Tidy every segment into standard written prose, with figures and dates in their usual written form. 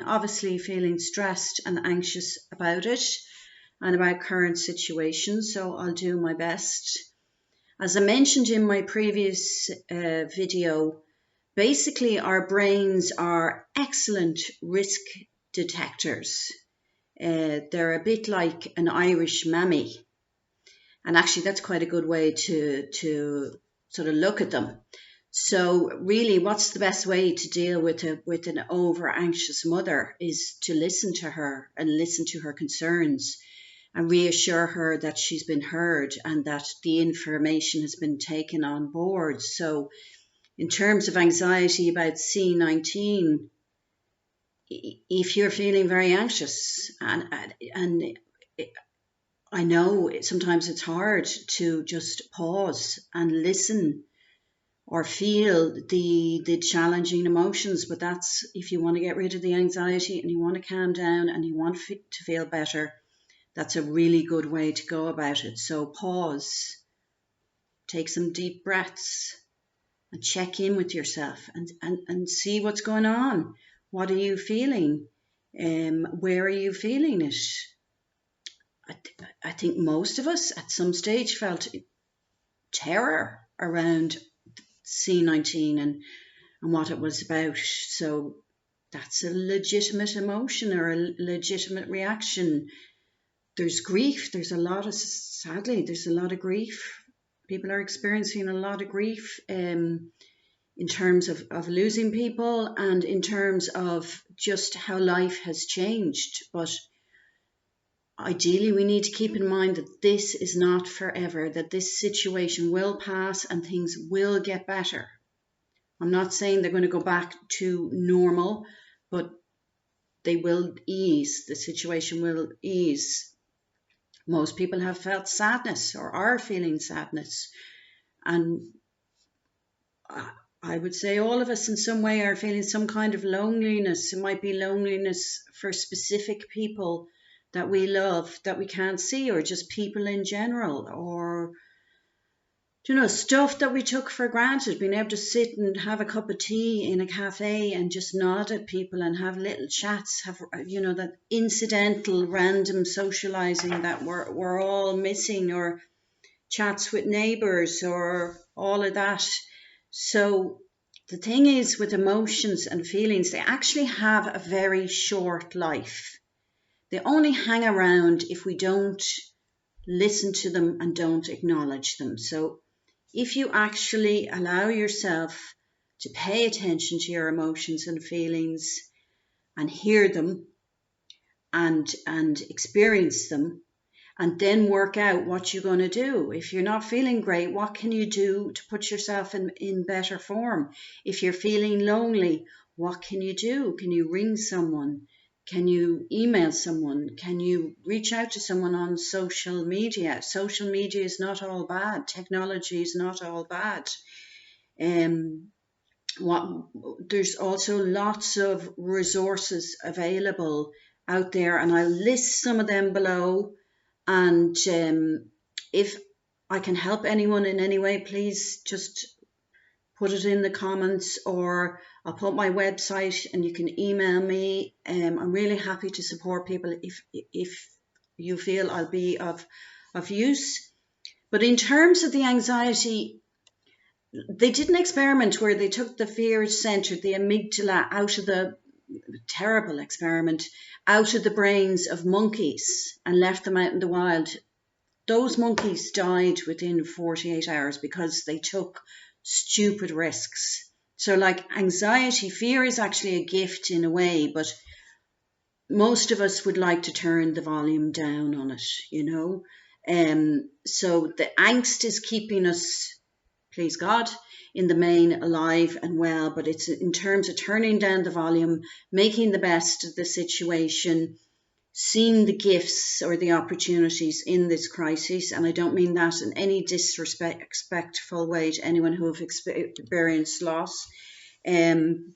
obviously feeling stressed and anxious about it and about current situations, so I'll do my best. As I mentioned in my previous video, basically our brains are excellent risk detectors. They're a bit like an Irish mammy, and actually that's quite a good way to sort of look at them. So really, what's the best way to deal with an over anxious mother is to listen to her and listen to her concerns and reassure her that she's been heard and that the information has been taken on board. So in terms of anxiety about C19, if you're feeling very anxious, and I know sometimes it's hard to just pause and listen or feel the challenging emotions, but that's if you want to get rid of the anxiety and you want to calm down and you want to feel better, that's a really good way to go about it. So pause, take some deep breaths and check in with yourself and see what's going on. What are you feeling? Where are you feeling it? I think most of us at some stage felt terror around C19 and what it was about. So that's a legitimate emotion or a legitimate reaction. There's grief. Sadly, there's a lot of grief. People are experiencing a lot of grief in terms of losing people and in terms of just how life has changed. But ideally, we need to keep in mind that this is not forever, that this situation will pass and things will get better. I'm not saying they're going to go back to normal, but they will ease. The situation will ease. Most people have felt sadness or are feeling sadness. And I would say all of us in some way are feeling some kind of loneliness. It might be loneliness for specific people that we love, that we can't see, or just people in general, or stuff that we took for granted, being able to sit and have a cup of tea in a cafe and just nod at people and have little chats, have that incidental random socializing that we're all missing, or chats with neighbors or all of that. So the thing is with emotions and feelings, they actually have a very short life. They only hang around if we don't listen to them and don't acknowledge them. So if you actually allow yourself to pay attention to your emotions and feelings and hear them and experience them, and then work out what you're going to do. If you're not feeling great, what can you do to put yourself in better form? If you're feeling lonely, what can you do? Can you ring someone? Can you email someone? Can you reach out to someone on social media? Social media is not all bad. Technology is not all bad. There's also lots of resources available out there, and I'll list some of them below. And if I can help anyone in any way, please just put it in the comments, or I'll put my website and you can email me. I'm really happy to support people if you feel I'll be of use. But in terms of the anxiety, they did an experiment where they took the fear center, the amygdala, out of the terrible experiment, out of the brains of monkeys and left them out in the wild. Those monkeys died within 48 hours because they took stupid risks. So like anxiety, fear is actually a gift in a way, but most of us would like to turn the volume down on it, So the angst is keeping us, please God, in the main alive and well, but it's in terms of turning down the volume, making the best of the situation, seeing the gifts or the opportunities in this crisis. And I don't mean that in any disrespectful way to anyone who have experienced loss. And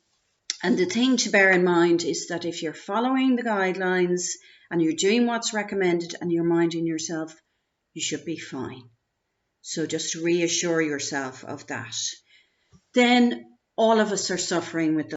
the thing to bear in mind is that if you're following the guidelines and you're doing what's recommended and you're minding yourself, you should be fine. So just reassure yourself of that. Then all of us are suffering with